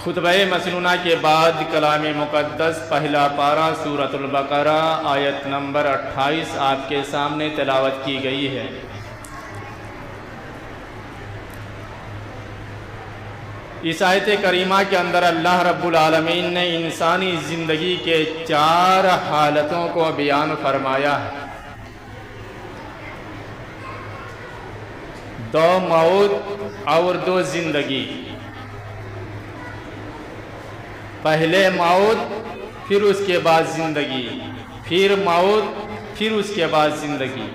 خطبہ مسنونہ کے بعد کلام مقدس پہلا پارہ سورۃ البقرہ آیت نمبر 28 آپ کے سامنے تلاوت کی گئی ہے۔ اس آیت کریمہ کے اندر اللہ رب العالمین نے انسانی زندگی کے 4 حالتوں کو بیان فرمایا ہے۔ 2 موت اور 2 زندگی۔ پہلے موت، پھر اس کے بعد زندگی، پھر موت، پھر اس کے بعد زندگی۔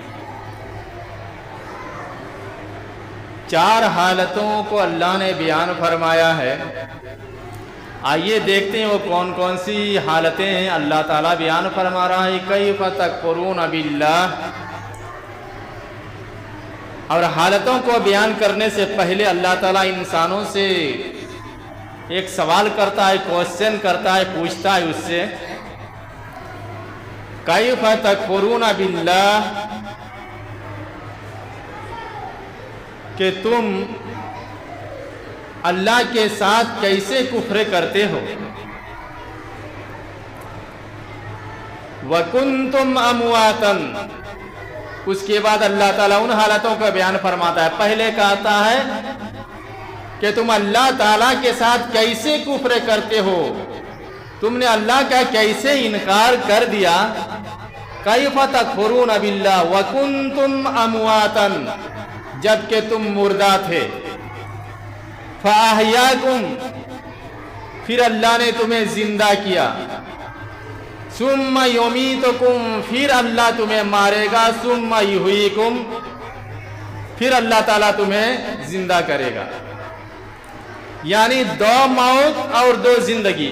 4 حالتوں کو اللہ نے بیان فرمایا ہے۔ آئیے دیکھتے ہیں وہ کون کون سی حالتیں ہیں۔ اللہ تعالیٰ بیان فرما رہا ہے کیف تکفرون باللہ، اور حالتوں کو بیان کرنے سے پہلے اللہ تعالیٰ انسانوں سے ایک سوال کرتا ہے، کوشچن کرتا ہے، پوچھتا ہے اس سے کیف تکفرون باللہ، کہ تم اللہ کے ساتھ کیسے کفر کرتے ہو۔ وَكُنْتُمْ أَمْوَاتًا، اس کے بعد اللہ تعالیٰ ان حالتوں کا بیان فرماتا ہے۔ پہلے کہتا ہے کہ تم اللہ تعالیٰ کے ساتھ کیسے کفر کرتے ہو، تم نے اللہ کا کیسے انکار کر دیا۔ کیف تکفرون باللہ وَكُنْتُمْ أَمْوَاتًا، جبکہ تم مردہ تھے۔ فَأَحْيَاكُمْ، پھر اللہ نے تمہیں زندہ کیا۔ ثُمَّ يُمِيتُكُمْ، پھر اللہ تمہیں مارے گا۔ ثُمَّ يُحْيِيكُمْ، پھر اللہ تعالیٰ تمہیں زندہ کرے گا۔ یعنی 2 موت اور 2 زندگی۔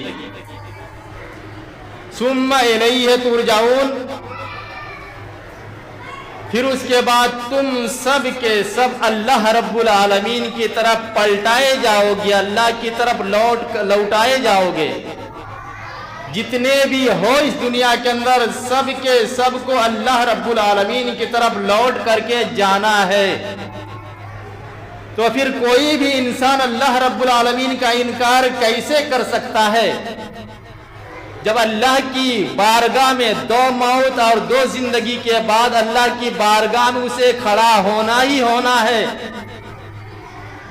ثُمَّ إِلَيْهِ تُرْجَعُونَ، پھر اس کے بعد تم سب کے سب اللہ رب العالمین کی طرف پلٹائے جاؤ گے، اللہ کی طرف لوٹائے جاؤ گے۔ جتنے بھی ہو اس دنیا کے اندر سب کے سب کو اللہ رب العالمین کی طرف لوٹ کر کے جانا ہے۔ تو پھر کوئی بھی انسان اللہ رب العالمین کا انکار کیسے کر سکتا ہے، جب اللہ کی بارگاہ میں 2 موت اور 2 زندگی کے بعد اللہ کی بارگاہ میں اسے کھڑا ہونا ہی ہونا ہے۔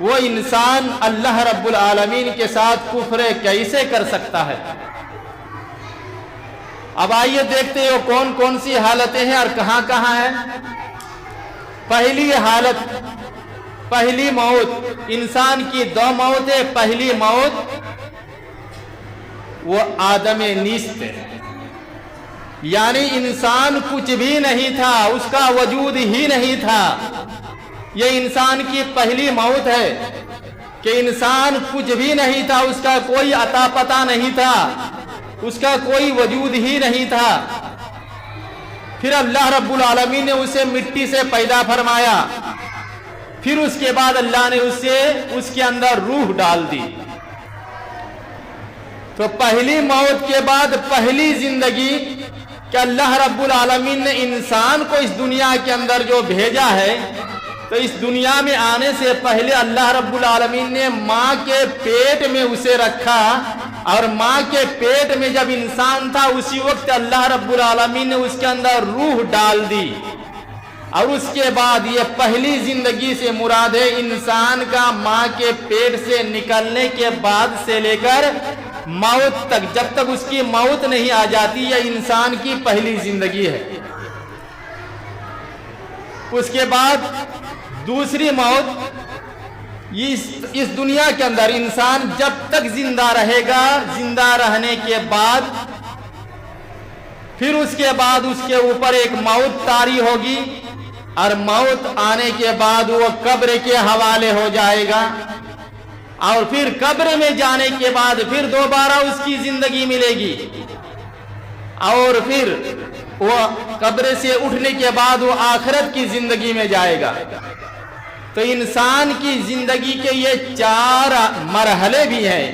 وہ انسان اللہ رب العالمین کے ساتھ کفر کیسے کر سکتا ہے۔ اب آئیے دیکھتے ہیں وہ کون کون سی حالتیں ہیں اور کہاں کہاں ہیں۔ پہلی حالت، پہلی موت، انسان کی 2 موتیں۔ پہلی موت وہ آدم نیست، یعنی انسان کچھ بھی نہیں تھا، اس کا وجود ہی نہیں تھا۔ یہ انسان کی پہلی موت ہے کہ انسان کچھ بھی نہیں تھا، اس کا کوئی عطا پتہ نہیں تھا، اس کا کوئی وجود ہی نہیں تھا۔ پھر اللہ رب العالمین نے اسے مٹی سے پیدا فرمایا، پھر اس کے بعد اللہ نے اس کے اندر روح ڈال دی۔ تو پہلی موت کے بعد پہلی زندگی کہ اللہ رب العالمین نے انسان کو اس دنیا کے اندر جو بھیجا ہے، تو اس دنیا میں آنے سے پہلے اللہ رب العالمین نے ماں کے پیٹ میں اسے رکھا، اور ماں کے پیٹ میں جب انسان تھا اسی وقت اللہ رب العالمین نے اس کے اندر روح ڈال دی۔ اور اس کے بعد یہ پہلی زندگی سے مراد ہے انسان کا ماں کے پیٹ سے نکلنے کے بعد سے لے کر موت تک، جب تک اس کی موت نہیں آ جاتی، یہ انسان کی پہلی زندگی ہے۔ اس کے بعد دوسری موت، اس دنیا کے اندر انسان جب تک زندہ رہے گا، زندہ رہنے کے بعد پھر اس کے بعد اس کے اوپر ایک موت طاری ہوگی، اور موت آنے کے بعد وہ قبر کے حوالے ہو جائے گا، اور پھر قبر میں جانے کے بعد پھر دوبارہ اس کی زندگی ملے گی، اور پھر وہ قبر سے اٹھنے کے بعد وہ آخرت کی زندگی میں جائے گا۔ تو انسان کی زندگی کے یہ 4 مرحلے بھی ہیں۔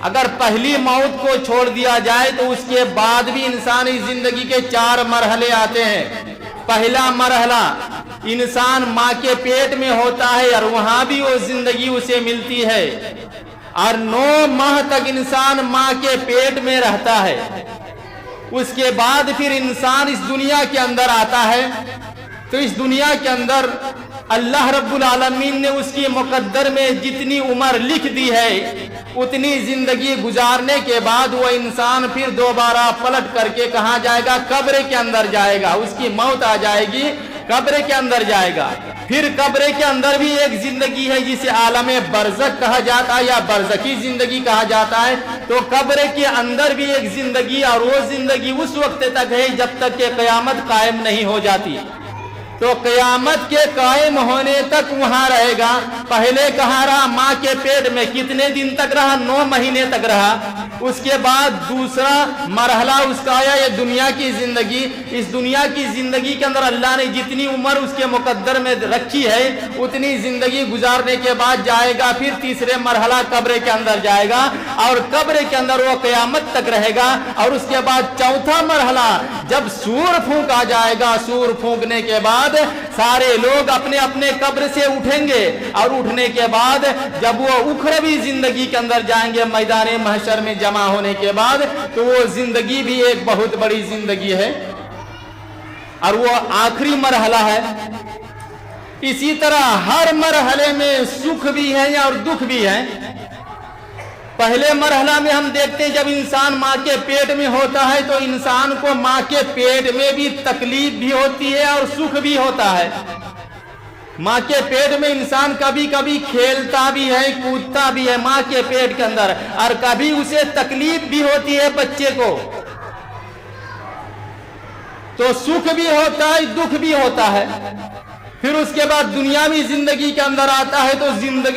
اگر پہلی موت کو چھوڑ دیا جائے تو اس کے بعد بھی انسانی زندگی کے 4 مرحلے آتے ہیں۔ پہلا مرحلہ انسان ماں کے پیٹ میں ہوتا ہے اور وہاں بھی وہ زندگی اسے ملتی ہے۔ और 9 माह तक इंसान माँ के पेट में रहता है। उसके बाद फिर इंसान इस दुनिया के अंदर आता है। तो इस दुनिया के अंदर अल्लाह रब्बुल आलमीन ने उसकी मुकद्दर में जितनी उम्र लिख दी है, उतनी जिंदगी गुजारने के बाद वो इंसान फिर दोबारा पलट करके कहाँ जाएगा? कब्र के अंदर जाएगा। उसकी मौत आ जाएगी, कब्र के अंदर जाएगा। फिर कब्र के अंदर भी एक जिंदगी है जिसे आलमे बरज़ख कहा जाता है या बरज़खी जिंदगी कहा जाता है। तो कब्र के अंदर भी एक जिंदगी, और वो जिंदगी उस वक्त तक है जब तक कि क़यामत कायम नहीं हो जाती। तो क़यामत के कायम होने तक वहां रहेगा। पहले कहाँ रहा? माँ के पेट में। कितने दिन तक रहा? 9 महीने तक रहा। उसके बाद दूसरा मरहला उसका आया, ये दुनिया की जिंदगी। इस दुनिया की जिंदगी के अंदर अल्लाह ने जितनी उम्र उसके मुकद्दर में रखी है, उतनी जिंदगी गुजारने के बाद जाएगा फिर तीसरे मरहला कब्र के अंदर जाएगा, और कब्र के अंदर वो क़यामत तक रहेगा। और उसके बाद चौथा मरहला, जब सूर फूंक आ जाएगा, सूर फूंकने के बाद सारे लोग अपने अपने कब्र से उठेंगे, और उठने के बाद जब वो उखरवी जिंदगी के अंदर जाएंगे, मैदान महशर में जमा होने के बाद, तो वो जिंदगी भी एक बहुत बड़ी जिंदगी है, और वो आखिरी मरहला है। इसी तरह हर मरहले में सुख भी है और दुख भी है। पहले मरहला में हम देखते हैं जब इंसान माँ के पेट में होता है, तो इंसान को माँ के पेट में भी तकलीफ भी होती है और सुख भी होता है। माँ के पेट में इंसान कभी कभी खेलता भी है, कूदता भी है माँ के पेट के अंदर, और कभी उसे तकलीफ भी होती है बच्चे को। तो सुख भी होता है, दुख भी होता है। फिर उसके बाद दुनियावी जिंदगी के अंदर आता है, तो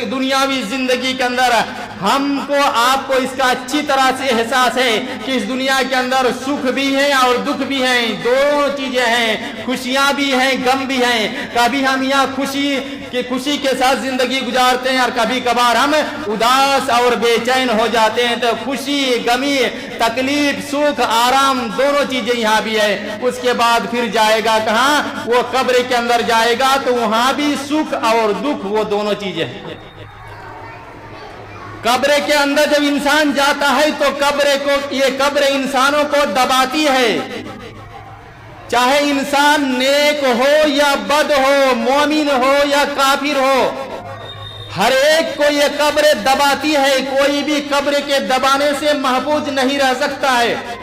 दुनियावी जिंदगी के अंदर हमको आपको इसका अच्छी तरह से एहसास है कि इस दुनिया के अंदर सुख भी है और दुख भी है, दोनों चीजें हैं। खुशियां भी हैं, गम भी हैं। कभी हम यहाँ खुशी के साथ जिंदगी गुजारते हैं, और कभी कभार हम उदास और बेचैन हो जाते हैं। तो खुशी, गमी, तकलीफ, सुख, आराम, दोनों चीजें यहाँ भी है। उसके बाद फिर जाएगा कहाँ? वो कब्र के अंदर जाएगा, तो वहां भी सुख और दुख, वो दोनों चीजें हैं। कब्र के अंदर जब इंसान जाता है, तो ये कब्र इंसानों को दबाती है। चाहे इंसान नेक हो या बद हो, मोमिन हो या काफिर हो, हर एक को ये कब्र दबाती है। कोई भी कब्र के दबाने से महफूज नहीं रह सकता है।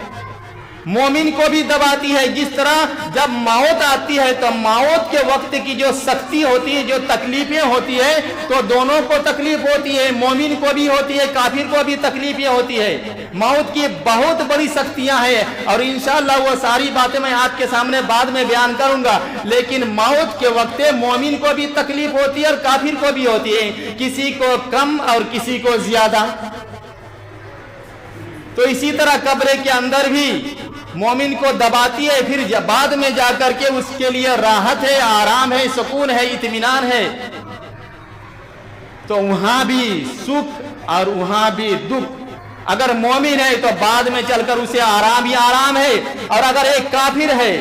मोमिन को भी दबाती है। जिस तरह जब मौत आती है, तो मौत के वक्त की जो सख्ती होती है, जो तकलीफें होती है, तो दोनों को तकलीफ होती है। मोमिन को भी होती है, काफिर को भी तकलीफें होती है। मौत की बहुत बड़ी सख्तियां हैं, और इंशाअल्लाह वो सारी बातें मैं आपके सामने बाद में बयान करूंगा। लेकिन मौत के वक्त मोमिन को भी तकलीफ होती है और काफिर को भी होती है, किसी को कम और किसी को ज्यादा। तो इसी तरह कब्र के अंदर भी मोमिन को दबाती है, फिर बाद में जाकर के उसके लिए राहत है, आराम है, सुकून है, इत्मीनान है। तो वहां भी सुख और वहां भी दुख। अगर मोमिन है तो बाद में चलकर उसे आराम ही आराम है, और अगर एक काफिर है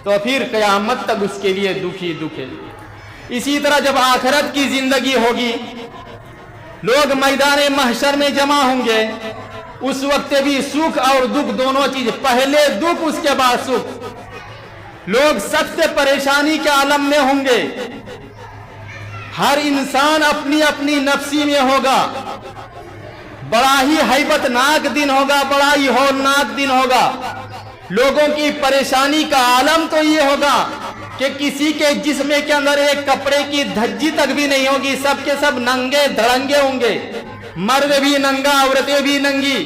तो फिर क़यामत तक उसके लिए दुख ही दुख है। इसी तरह जब आखिरत की जिंदगी होगी, लोग मैदान महशर में जमा होंगे, उस वक्त भी सुख और दुख दोनों चीज, पहले दुख उसके बाद सुख। लोग सख्त परेशानी के आलम में होंगे। हर इंसान अपनी अपनी नफ्सी में होगा। बड़ा ही हैबतनाक दिन होगा, बड़ा ही हौलनाक दिन होगा। लोगों की परेशानी का आलम तो ये होगा कि किसी के जिस्म के अंदर एक कपड़े की धज्जी तक भी नहीं होगी। सबके सब नंगे धड़ंगे होंगे, मर्द भी नंगा, औरतें भी नंगी।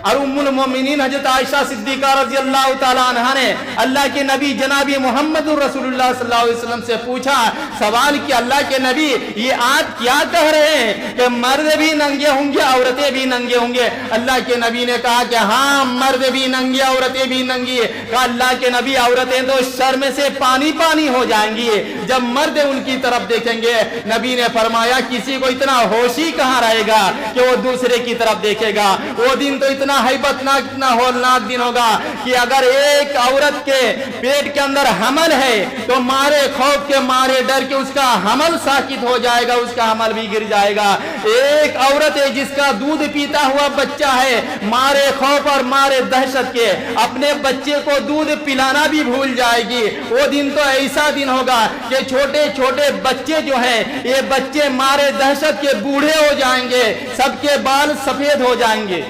और उम्मुल मोमिनीन हजरत आयशा सिद्दीका रज़ी अल्लाह ताला अन्हा ने अल्लाह के नबी जनाबी मोहम्मदुर रसूलुल्लाह सल्लल्लाहु अलैहि वसल्लम से पूछा, सवाल किया, अल्लाह के नबी ये आप क्या कह रहे हैं कि मर्द भी नंगे होंगे, औरतें भी नंगे होंगे? अल्लाह के नबी ने कहा कि हाँ, मर्द भी नंगे, औरतें भी नंगी। कहा अल्लाह के नबी औरतें तो शर्म से पानी पानी हो जाएंगी जब मर्द उनकी तरफ देखेंगे। नबी ने फरमाया, किसी को इतना होश ही कहाँ रहेगा कि वो दूसरे की तरफ देखेगा। वो दिन तो कितना हैबतनाक, कितना होलनाक दिन होगा कि अगर एक औरत के पेट के अंदर हमल है तो मारे खौफ के, मारे डर के उसका हमल साकित हो जाएगा, उसका हमल भी गिर जाएगा। एक औरत है जिसका दूध पीता हुआ बच्चा है, मारे खौफ और मारे दहशत के अपने बच्चे को दूध पिलाना भी भूल जाएगी। वो दिन तो ऐसा दिन होगा कि छोटे छोटे बच्चे जो हैं, ये बच्चे मारे दहशत के बूढ़े हो जाएंगे, सबके बाल सफेद हो जाएंगे।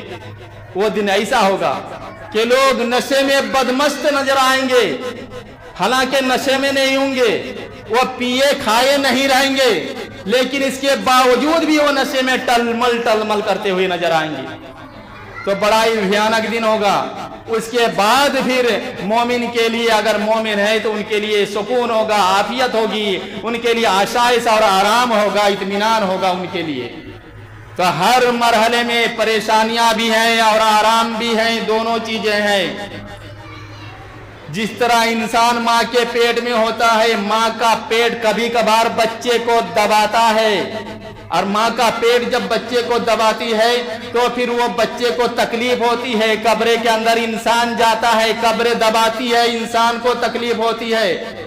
वो दिन ऐसा होगा कि लोग नशे में बदमस्त नजर आएंगे, हालांकि नशे में नहीं होंगे, वो पिए खाए नहीं रहेंगे, लेकिन इसके बावजूद भी वो नशे में टलमल करते हुए नजर आएंगे। तो बड़ा ही भयानक दिन होगा। उसके बाद फिर मोमिन के लिए, अगर मोमिन है तो उनके लिए सुकून होगा, आफियत होगी, उनके लिए आशाइश और आराम होगा, इत्मीनान होगा उनके लिए। तो हर मरहले में परेशानियां भी हैं और आराम भी हैं, दोनों चीजें हैं। जिस तरह इंसान माँ के पेट में होता है, माँ का पेट कभी कभार बच्चे को दबाता है, और माँ का पेट जब बच्चे को दबाती है तो फिर वो बच्चे को तकलीफ होती है। कब्र के अंदर इंसान जाता है, कब्र दबाती है, इंसान को तकलीफ होती है।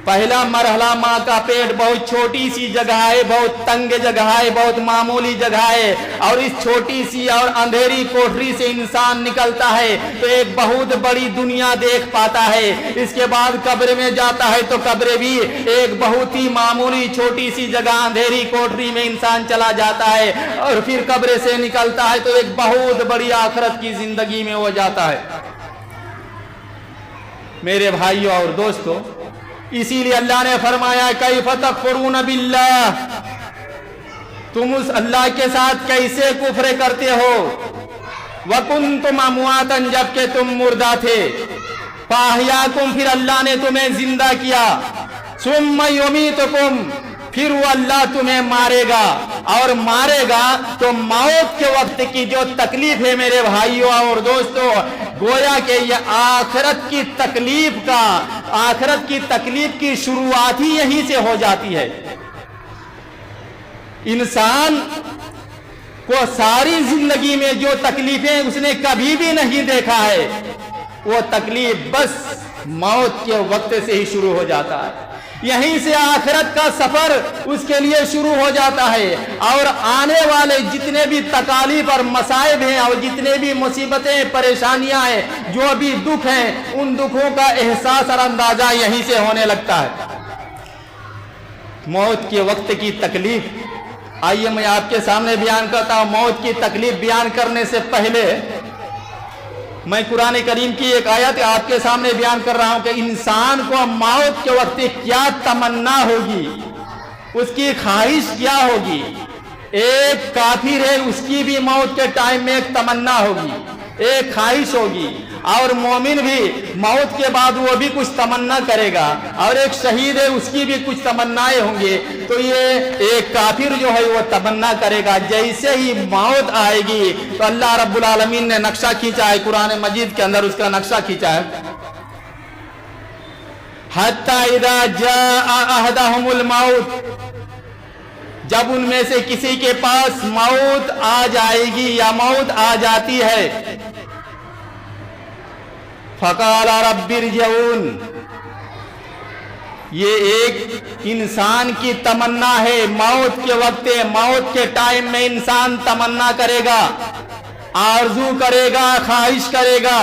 पहला मरहला माँ का पेट बहुत छोटी सी जगह है, बहुत तंग जगह है, बहुत मामूली जगह है, और इस छोटी सी और अंधेरी कोठरी से इंसान निकलता है तो एक बहुत बड़ी दुनिया देख पाता है। इसके बाद कब्र में जाता है तो कब्र भी एक बहुत ही मामूली छोटी सी जगह, अंधेरी कोठरी में इंसान चला जाता है, और फिर कब्र से निकलता है तो एक बहुत बड़ी आखिरत की जिंदगी में हो जाता है। मेरे भाइयों और दोस्तों, इसीलिए अल्लाह ने फरमाया कैफ तकफुरून बिल्लाह, तुम उस अल्लाह के साथ कैसे कुफ्र करते हो। वकुंतुम अमवातन, जबकि तुम मुर्दा थे। फाहयाकुम, फिर अल्लाह ने तुम्हें जिंदा किया। सुम्मा युमीतुकुम, फिर वो अल्लाह तुम्हें मारेगा, और मारेगा तो मौत के वक्त की जो तकलीफ है मेरे भाइयों और दोस्तों, गोया कि ये आखिरत की तकलीफ का, आखिरत की तकलीफ की शुरुआत ही यहीं से हो जाती है। इंसान को सारी जिंदगी में जो तकलीफें उसने कभी भी नहीं देखा है, वो तकलीफ बस मौत के वक्त से ही शुरू हो जाता है। यहीं से आखिरत का सफर उसके लिए शुरू हो जाता है, और आने वाले जितने भी तकालीफ और मसाइब हैं, और जितने भी मुसीबतें परेशानियां हैं, जो भी दुख हैं, उन दुखों का एहसास और अंदाजा यहीं से होने लगता है। मौत के वक्त की तकलीफ, आइए मैं आपके सामने बयान करता हूं। मौत की तकलीफ बयान करने से पहले मैं कुरान करीम की एक आयत आपके सामने बयान कर रहा हूं कि इंसान को मौत के वक्त क्या तमन्ना होगी, उसकी ख्वाहिश क्या होगी। एक काफिर है, उसकी भी मौत के टाइम में एक तमन्ना होगी, एक ख्वाहिश होगी, और मोमिन भी मौत के बाद वो भी कुछ तमन्ना करेगा, और एक शहीद है उसकी भी कुछ तमन्नाएं होंगे। तो ये एक काफिर जो है वो तमन्ना करेगा। जैसे ही मौत आएगी तो अल्लाह रब्बुल आलमीन ने नक्शा खींचा है, कुरान मजीद के अंदर उसका नक्शा खींचा है। हत्ता इदा जाअ अहदहुमुल मौत, जब उनमें से किसी के पास मौत आ जाएगी या मौत आ जाती है, फकाला रब्बिरजिऊन, ये एक इंसान की तमन्ना है। मौत के वक्त, मौत के टाइम में इंसान तमन्ना करेगा, आरजू करेगा, ख्वाहिश करेगा।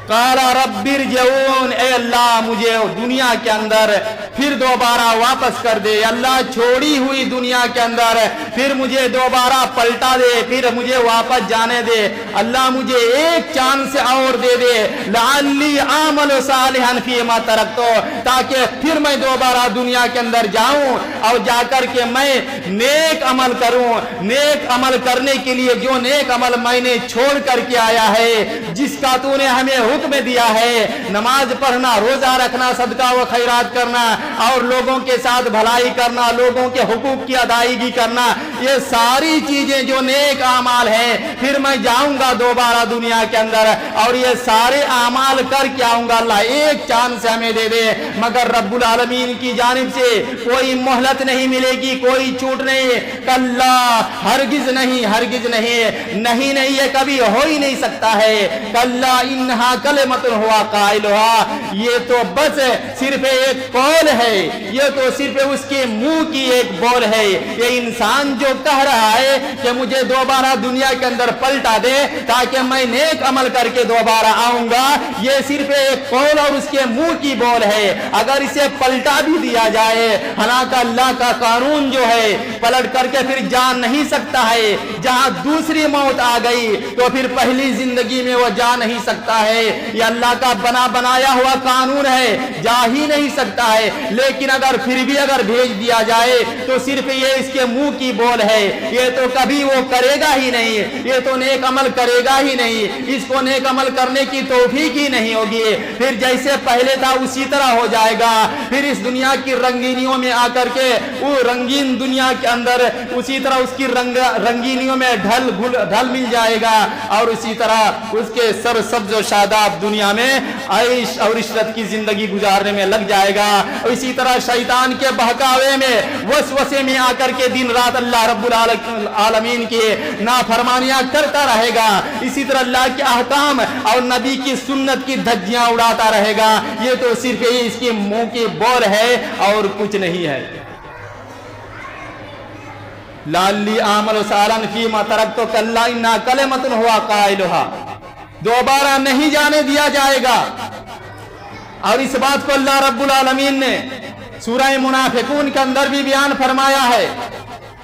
काला रब्बिरजिऊन, ए अल्लाह मुझे दुनिया के अंदर फिर दोबारा वापस कर दे। अल्लाह छोड़ी हुई दुनिया के अंदर फिर मुझे दोबारा पलटा दे, फिर मुझे वापस जाने दे। अल्लाह मुझे एक चांस और दे दे, लअल्ली आमल सालिहन फीमा तरक्तो, ताकि फिर मैं दोबारा दुनिया के अंदर जाऊं और जाकर के मैं नेक अमल करूं। नेक अमल करने के लिए जो नेक अमल मैंने छोड़ करके आया है, जिसका तूने हमें हुक्म दिया है, नमाज पढ़ना, रोजा रखना, सदका व खैरात करना और लोगों के साथ भलाई करना, लोगों के हुकूक की अदायगी करना, ये सारी चीजें जो नेक आमाल है, फिर मैं जाऊंगा दोबारा दुनिया के अंदर और ये सारे आमाल करके आऊंगा। अल्लाह एक चांस हमें दे दे, मगर रब्बुल आलमीन की जानिब से कोई मोहलत नहीं मिलेगी, कोई छूट नहीं। कल्ला, हरगिज नहीं, हरगिज नहीं, नहीं नहीं, ये कभी हो ही नहीं सकता है। कल्ला इन्हा कलिमतुन हुआ काइलुहा, ये तो बस सिर्फ एक कौल है, ये तो सिर्फ उसके मुंह की एक बोल है। ये इंसान जो कह रहा है कि मुझे दोबारा दुनिया के अंदर पलटा दे ताकि मैं नेक अमल करके दोबारा आऊंगा, ये सिर्फ एक कौल और उसके मुंह की बोल है। अगर इसे पलटा भी दिया जाए, हालांकि अल्लाह का कानून जो है पलट करके फिर जा नहीं सकता है। जहां दूसरी मौत आ गई तो फिर पहली जिंदगी में वो जा नहीं सकता है। ये अल्लाह का बनाया हुआ कानून है, जा ही नहीं सकता है। लेकिन अगर फिर भी अगर भेज दिया जाए तो सिर्फ ये इसके मुंह की बोल है, ये तो कभी वो करेगा ही नहीं, ये तो नेक अमल करेगा ही नहीं, इसको नेक अमल करने की तौफीक ही नहीं होगी। फिर जैसे पहले था उसी तरह हो जाएगा। फिर इस दुनिया की रंगीनियों में आकर के वो रंगीन दुनिया के अंदर उसी तरह उसकी रंगीनियों में ढल मिल जाएगा और उसी तरह उसके सरसब्ज शादाब दुनिया में ऐश और इशरत की जिंदगी गुजारने में लग जाएगा। इसी तरह शैतान के बहकावे में वसवसे में आकर के दिन रात अल्लाह रब्बुल आलमीन की नाफरमानियां करता रहेगा। इसी तरह अल्लाह के अहकाम और नबी की सुन्नत की धज्जियां उड़ाता रहेगा। ये तो सिर्फ ही इसके मुंह की बोल है और कुछ नहीं है। लाली आमल सालन फी मा तरक तो कल्ला इन्ना कलिमतुन हुआ काइलुहा, दोबारा नहीं जाने दिया जाएगा। और इस बात को अल्लाह रब्बुल आलमीन ने सूरह मुनाफिकून के अंदर भी बयान फरमाया है,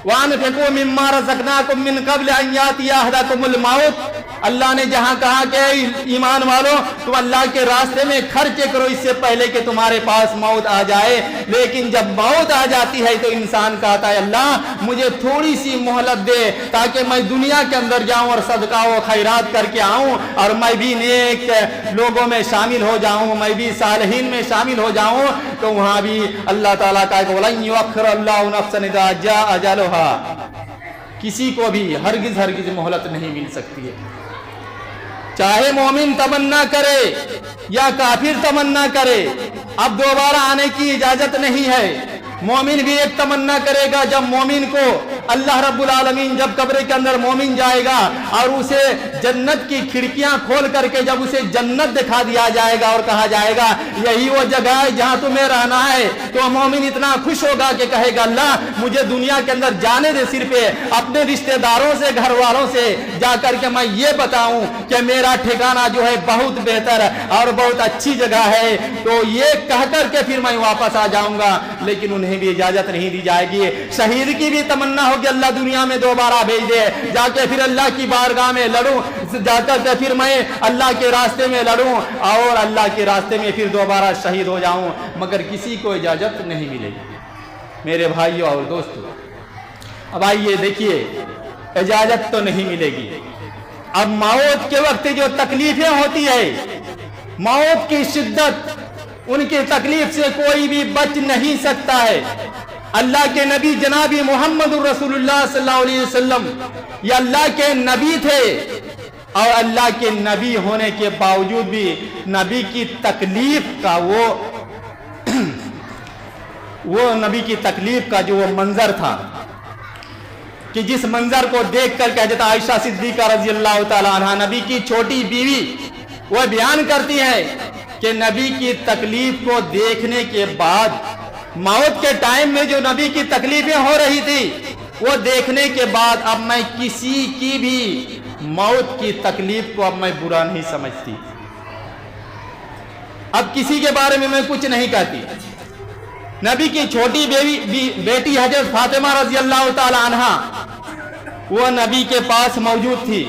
वानफिकू मिम्मा रज़क़नाकुम मिन क़ब्ल अन यातिया अहदकुमुल मौत। अल्लाह ने जहां कहा कि ईमान वालों तुम अल्लाह के रास्ते में खर्चे करो इससे पहले कि तुम्हारे पास मौत आ जाए, लेकिन जब मौत आ जाती है तो इंसान कहता है अल्लाह मुझे थोड़ी सी मोहलत दे ताकि मैं दुनिया के अंदर जाऊं और सदका व खैरात करके आऊं और मैं भी नेक लोगों में शामिल हो जाऊं, मैं भी सालिहीन में शामिल हो जाऊं। तो वहां भी अल्लाह ताला का वलन युअख्खिर अल्लाहु नफ्सन इज़ा जाअ अजलुहा, किसी को भी हरगिज मोहलत नहीं मिल सकती है। चाहे मोमिन तमन्ना करे या काफिर तमन्ना करे, अब दोबारा आने की इजाजत नहीं है। मोमिन भी एक तमन्ना करेगा, जब मोमिन को अल्लाह रब्बुल आलमीन जब कब्र के अंदर मोमिन जाएगा और उसे जन्नत की खिड़कियां खोल करके जब उसे जन्नत दिखा दिया जाएगा और कहा जाएगा यही वो जगह है जहां तुम्हें रहना है, तो मोमिन इतना खुश होगा कि कहेगा अल्लाह मुझे दुनिया के अंदर जाने दे, सिर्फ अपने रिश्तेदारों से, घर वालों से जाकर के मैं ये बताऊं कि मेरा ठिकाना जो है बहुत बेहतर और बहुत अच्छी जगह है, तो ये कह करके फिर मैं वापस आ जाऊंगा। लेकिन उन्हें भी इजाजत नहीं दी जाएगी। शहीद की भी तमन्ना होगी अल्लाह दुनिया में दोबारा भेज दे, जाके फिर अल्लाह की बारगाह में लड़ूं, जाकर के फिर मैं अल्लाह के रास्ते में लड़ूं और अल्लाह के रास्ते में फिर दोबारा शहीद हो जाऊं, मगर किसी को इजाजत नहीं मिलेगी। मेरे भाइयों और दोस्तों, अब आइए देखिए, इजाजत तो नहीं मिलेगी। अब मौत के वक्त जो तकलीफें होती है, मौत की शिद्दत, उनकी तकलीफ से कोई भी बच नहीं सकता है। अल्लाह के नबी जनाबी मोहम्मद रसूलुल्लाह सल्लल्लाहु अलैहि वसल्लम ये अल्लाह के नबी थे और अल्लाह के नबी होने के बावजूद भी नबी की तकलीफ का वो नबी की तकलीफ का जो वो मंजर था कि जिस मंजर को देख कर हज़रत आयशा सिद्दीक़ा रज़ी अल्लाह ताला अन्हा, नबी की छोटी बीवी, वो बयान करती है कि नबी की तकलीफ को देखने के बाद, मौत के टाइम में जो नबी की तकलीफें हो रही थी, वो देखने के बाद अब मैं किसी की भी मौत की तकलीफ को अब मैं बुरा नहीं समझती, अब किसी के बारे में मैं कुछ नहीं कहती। नबी की छोटी बेटी हजरत फातिमा रजी अल्लाह ताला अन्हा वो नबी के पास मौजूद थी।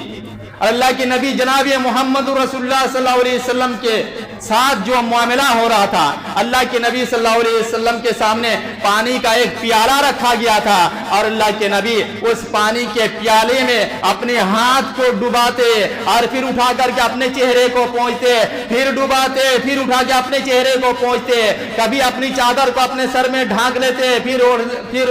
अल्लाह के नबी जनाब मोहम्मद रसूलुल्लाह सल्लल्लाहु अलैहि वसल्लम के साथ जो मामला हो रहा था, अल्लाह के नबी सल्लल्लाहु अलैहि वसल्लम के सामने पानी का एक प्याला रखा गया था और अल्लाह के नबी उस पानी के प्याले में अपने हाथ को डुबाते और फिर उठा करके अपने चेहरे को पोंछते, फिर डुबाते, फिर उठा के अपने चेहरे को पोंछते, कभी अपनी चादर को अपने सर में ढांक लेते, फिर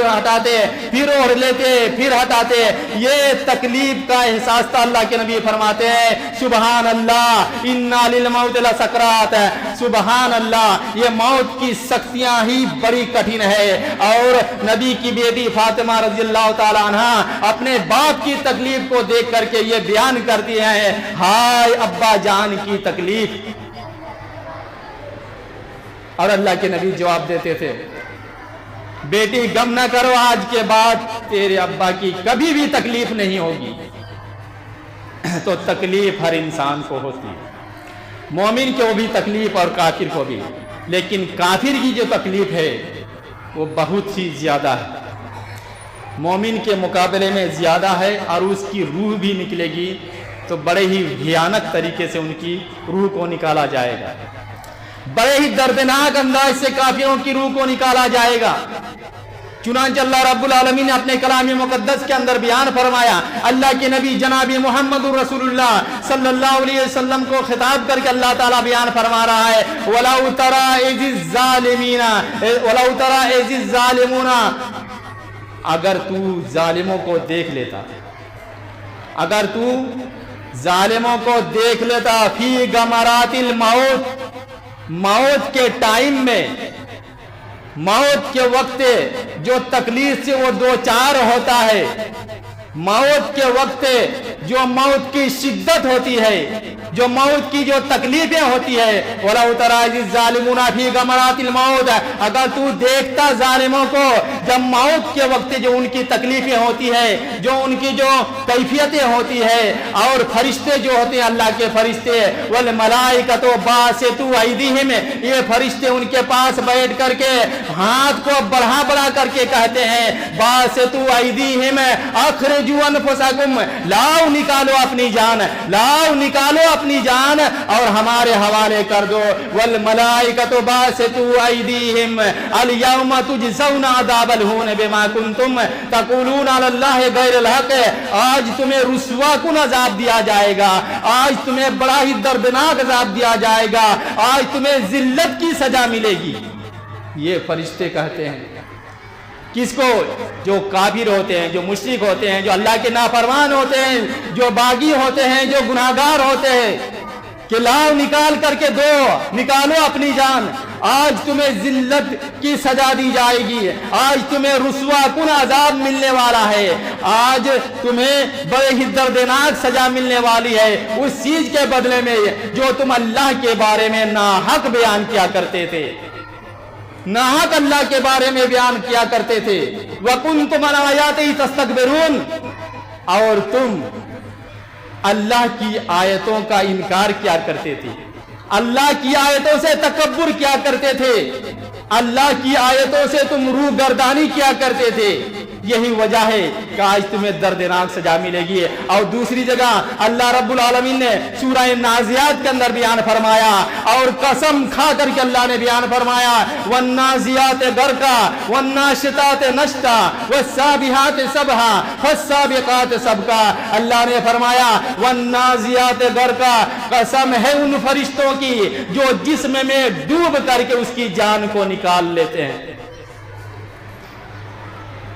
हटाते, फिर ओढ़ लेते, फिर हटाते। ये तकलीफ का एहसास था। अल्लाह के नबी फरमाते हैं सुबहान अल्लाह इन्ना लिल मौत लसकरात, सुबहान अल्लाह, ये मौत की सख्तियां ही बड़ी कठिन है। और नबी की बेटी फातिमा रज़ियल्लाहु ताला अन्हा अपने बाप की तकलीफ को देख करके ये बयान करती हैं, हाय अब्बा जान की तकलीफ। और अल्लाह के नबी जवाब देते थे, बेटी गम न करो, आज के बाद तेरे अब्बा की कभी भी तकलीफ नहीं होगी। तो तकलीफ हर इंसान को होती है, मोमिन को भी तकलीफ और काफिर को भी, लेकिन काफिर की जो तकलीफ है वो बहुत ही ज्यादा है, मोमिन के मुकाबले में ज्यादा है। और उसकी रूह भी निकलेगी तो बड़े ही भयानक तरीके से उनकी रूह को निकाला जाएगा, बड़े ही दर्दनाक अंदाज से काफिरों की रूह को निकाला जाएगा। चुनांचे अल्लाह रब्बुल आलमीन ने अपने कलाम मुकद्दस के अंदर बयान फरमाया, अल्लाह के नबी जनाबी मोहम्मद रसूलुल्लाह सल्लल्लाहु अलैहि वसल्लम को खिताब करके अल्लाह ताला बयान फरमा रहा है, वलाउ तरा इज़िज़ ज़ालिमीना, वलाउ तरा इज़िज़ ज़ालिमूना, अगर तू जालिमों को देख लेता, अगर तू जालिमों को देख लेता, फी गमरातिल मौत, मौत के टाइम में, मौत के वक्त जो तकलीफ से वो दो चार होता है, मौत के वक्त जो मौत की शिद्दत होती है, जो मौत की जो तकलीफें होती है, वला उतराजिज़ ज़ालिमूना फी गमरातिल मौत, अगर तू देखता जालिमों को जब मौत के वक्त जो उनकी तकलीफें होती है, जो उनकी जो कैफियतें होती है, और फरिश्ते जो होते हैं अल्लाह के फरिश्ते, वल मलाइकतु बासितू ऐदीहिम, ये फरिश्ते उनके पास बैठ करके हाथ को बढ़ा बढ़ा करके कहते हैं, बासितू ऐदीहिम अखरिजू अनफुसकुम, लाओ निकालो अपनी जान, लाओ निकालो अपनी जान और हमारे हवाले कर दो। वल मलाइकतु बासितू ऐदीहिम अल यौमा तुजज़ौना अज़ाबल हून बिमा कुंतुम तक़ूलूना अलल्लाहि गैरल हक़, आज तुम्हें रुस्वा कुन अज़ाब दिया जाएगा, आज तुम्हें बड़ा ही दर्दनाक अज़ाब दिया जाएगा, आज तुम्हें जिल्लत की सजा मिलेगी। ये फरिश्ते कहते हैं किसको? जो काफिर होते हैं, जो मुशरिक होते हैं, जो अल्लाह के नाफरमान होते हैं, जो बागी होते हैं, जो गुनाहगार होते हैं, कि लाओ निकाल करके दो, निकालो अपनी जान, आज तुम्हें जिल्लत की सजा दी जाएगी, आज तुम्हें रुस्वा कुन अजाब मिलने वाला है, आज तुम्हें बड़े ही दर्दनाक सजा मिलने वाली है उस चीज के बदले में जो तुम अल्लाह के बारे में नाहक बयान किया करते थे, नाहक अल्लाह के बारे में बयान किया करते थे। वकुंतुम अन आयातिही तस्तकबिरून, और तुम अल्लाह की आयतों का इनकार किया करते थे, अल्लाह की आयतों से तकब्बुर किया करते थे, अल्लाह की आयतों से तुम रूह गर्दानी किया करते थे। यही वजह है कि आज तुम्हें दर्दनाक सजा मिलेगी। और दूसरी जगह अल्लाह रब्बुल आलमीन ने सूरह नाज़ियात के अंदर बयान फरमाया, और कसम खा करके अल्लाह ने बयान फरमाया, वन्नाज़ियात गरका वन्नाशितात नश्ता वस्साबिहात सबहा फस्साबिकात सबका। अल्लाह ने फरमाया वन्नाज़ियात गरका, कसम है उन फरिश्तों की जो जिस्म में डूब करके उसकी जान को निकाल लेते हैं,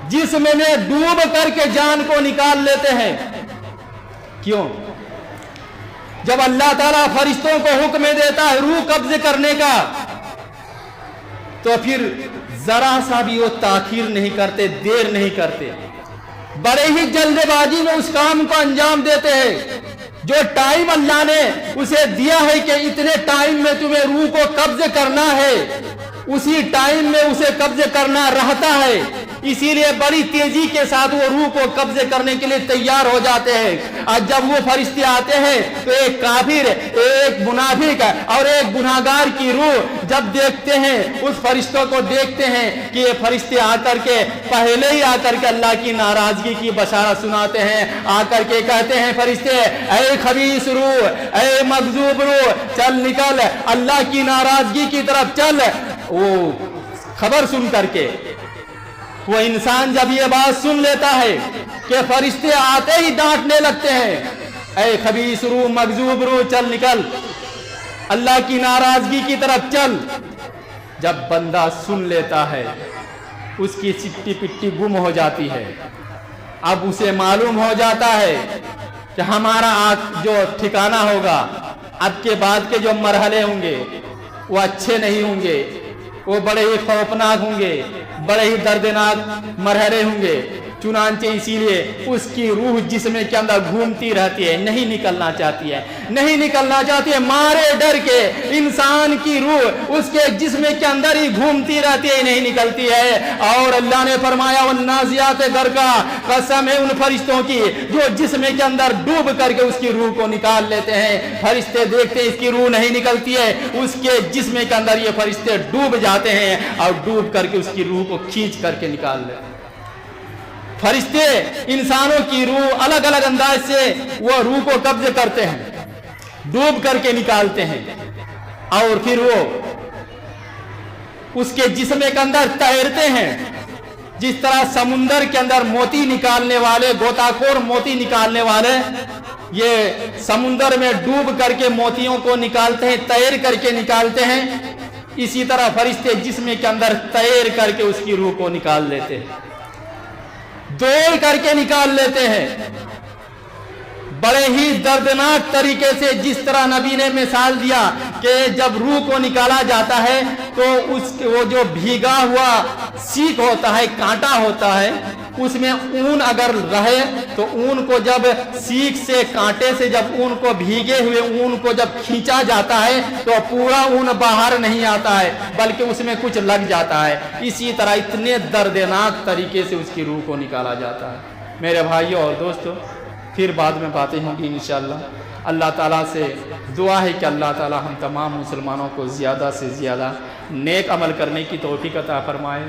जिस्म में डूब करके जान को निकाल लेते हैं। क्यों? जब अल्लाह ताला फरिश्तों को हुक्म देता है रूह कब्ज करने का, तो फिर जरा सा भी वो ताखीर नहीं करते, देर नहीं करते, बड़े ही जल्दबाजी में उस काम को अंजाम देते हैं। जो टाइम अल्लाह ने उसे दिया है कि इतने टाइम में तुम्हें रूह को कब्ज करना है, उसी टाइम में उसे कब्ज करना रहता है। इसीलिए बड़ी तेजी के साथ वो रूह को कब्जे करने के लिए तैयार हो जाते हैं। और जब वो फरिश्ते आते हैं तो एक काफिर, एक मुनाफिक और एक गुनाहगार की रूह जब देखते हैं, उस फरिश्तों को देखते हैं कि ये फरिश्ते आकर के पहले ही आकर के अल्लाह की नाराजगी की बशारत सुनाते हैं। आकर के कहते हैं फरिश्ते, ऐ खबीस रूह, ऐ मगजूब रूह, चल निकल, अल्लाह की नाराजगी की तरफ चल। वो खबर सुन करके वो इंसान जब ये बात सुन लेता है कि फरिश्ते आते ही डांटने लगते हैं, ऐ खबीस रूह, मगजूब रूह, चल निकल, अल्लाह की नाराजगी की तरफ चल। जब बंदा सुन लेता है, उसकी चिट्टी पिट्टी गुम हो जाती है। अब उसे मालूम हो जाता है कि हमारा जो ठिकाना होगा, अब के बाद के जो मरहले होंगे वो अच्छे नहीं होंगे, वो बड़े ही खौफनाक होंगे, बड़े ही दर्दनाक मरहले होंगे। चुनांचे इसीलिए उसकी रूह जिस्म के अंदर घूमती रहती है, नहीं निकलना चाहती है, नहीं निकलना चाहती है। मारे डर के इंसान की रूह उसके जिस्म के अंदर ही घूमती रहती है, नहीं निकलती है। और अल्लाह ने फरमाया, वन्नाज़ियात गरक़ा, कसम है उन फरिश्तों की जो जिस्म के अंदर डूब करके उसकी रूह को निकाल लेते हैं। फरिश्ते देखते हैं इसकी रूह नहीं निकलती है, उसके जिस्म के अंदर ये फरिश्ते डूब जाते हैं और डूब करके उसकी रूह को खींच करके निकाल लेते हैं। फरिश्ते इंसानों की रूह अलग अलग अंदाज से वो रूह को कब्जे करते हैं, डूब करके निकालते हैं और फिर वो उसके जिस्म के अंदर तैरते हैं। जिस तरह समुंदर के अंदर मोती निकालने वाले, गोताखोर मोती निकालने वाले ये समुंदर में डूब करके मोतियों को निकालते हैं, तैर करके निकालते हैं, इसी तरह फरिश्ते जिस्म के अंदर तैर करके उसकी रूह को निकाल लेते हैं, दौड़ करके निकाल लेते हैं। बड़े ही दर्दनाक तरीके से, जिस तरह नबी ने मिसाल दिया कि जब रूह को निकाला जाता है तो वो जो भीगा हुआ सीख होता है, कांटा होता है, उसमें ऊन अगर रहे तो ऊन को जब सीख से, कांटे से जब ऊन को, भीगे हुए ऊन को जब खींचा जाता है तो पूरा ऊन बाहर नहीं आता है, बल्कि उसमें कुछ लग जाता है। इसी तरह इतने दर्दनाक तरीके से उसकी रूह को निकाला जाता है। मेरे भाइयों और दोस्तों, फिर बाद में बातें होंगी इंशाअल्लाह। अल्लाह ताला से दुआ है कि अल्लाह ताला हम तमाम मुसलमानों को ज़्यादा से ज़्यादा नेक अमल करने की तौफीक अता फरमाए,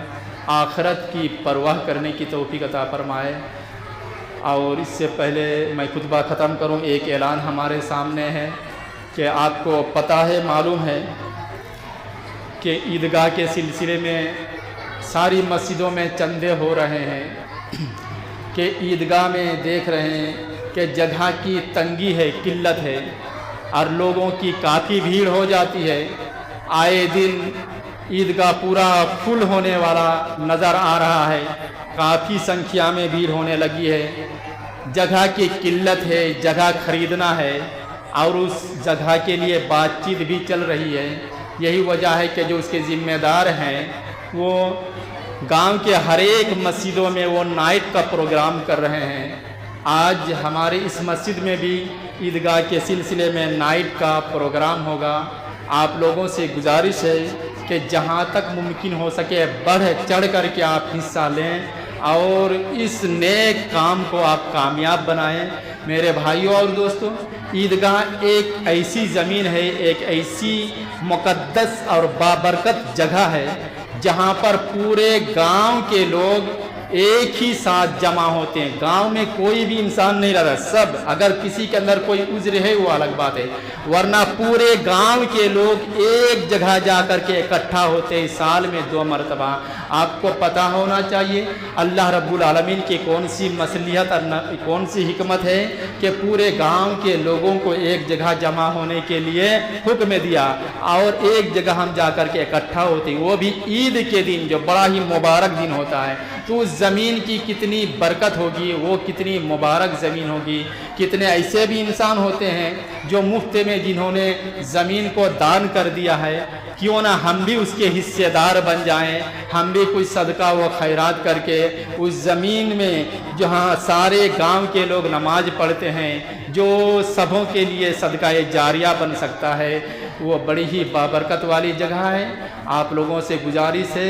आखिरत की परवाह करने की तौफीक अता फरमाए। और इससे पहले मैं खुतबा ख़त्म करूं, एक ऐलान हमारे सामने है कि आपको पता है, मालूम है कि ईदगाह के सिलसिले में सारी मस्जिदों में चंदे हो रहे हैं कि ईदगाह में देख रहे हैं कि जगह की तंगी है, किल्लत है और लोगों की काफ़ी भीड़ हो जाती है। आए दिन ईदगाह पूरा फुल होने वाला नज़र आ रहा है, काफ़ी संख्या में भीड़ होने लगी है। जगह की किल्लत है, जगह खरीदना है और उस जगह के लिए बातचीत भी चल रही है। यही वजह है कि जो उसके ज़िम्मेदार हैं वो गांव के हर एक मस्जिदों में वो नाइट का प्रोग्राम कर रहे हैं। आज हमारे इस मस्जिद में भी ईदगाह के सिलसिले में नाइट का प्रोग्राम होगा। आप लोगों से गुजारिश है कि जहां तक मुमकिन हो सके बढ़ चढ़ कर के आप हिस्सा लें और इस नेक काम को आप कामयाब बनाएं। मेरे भाइयों और दोस्तों, ईदगाह एक ऐसी ज़मीन है, एक ऐसी मुक़द्दस और बाबरकत जगह है जहां पर पूरे गांव के लोग एक ही साथ जमा होते हैं। गांव में कोई भी इंसान नहीं रहता, सब, अगर किसी के अंदर कोई उज्र है वो अलग बात है, वरना पूरे गांव के लोग एक जगह जाकर के इकट्ठा होते हैं साल में 2 मरतबा। आपको पता होना चाहिए अल्लाह रब्बुल आलमीन की कौन सी मसलियत और कौन सी हिकमत है कि पूरे गांव के लोगों को एक जगह जमा होने के लिए हुक्म दिया और एक जगह हम जाकर के इकट्ठा होते हैं, वो भी ईद के दिन, जो बड़ा ही मुबारक दिन होता है। तो उस ज़मीन की कितनी बरकत होगी, वो कितनी मुबारक ज़मीन होगी। कितने ऐसे भी इंसान होते हैं जो मुफ्त में जिन्होंने ज़मीन को दान कर दिया है, क्यों ना हम भी उसके हिस्सेदार बन जाएं, हम भी कुछ सदका व खैरात करके उस ज़मीन में जहाँ सारे गांव के लोग नमाज पढ़ते हैं, जो सबों के लिए सदका जारिया बन सकता है, वो बड़ी ही बाबरकत वाली जगह है। आप लोगों से गुजारिश है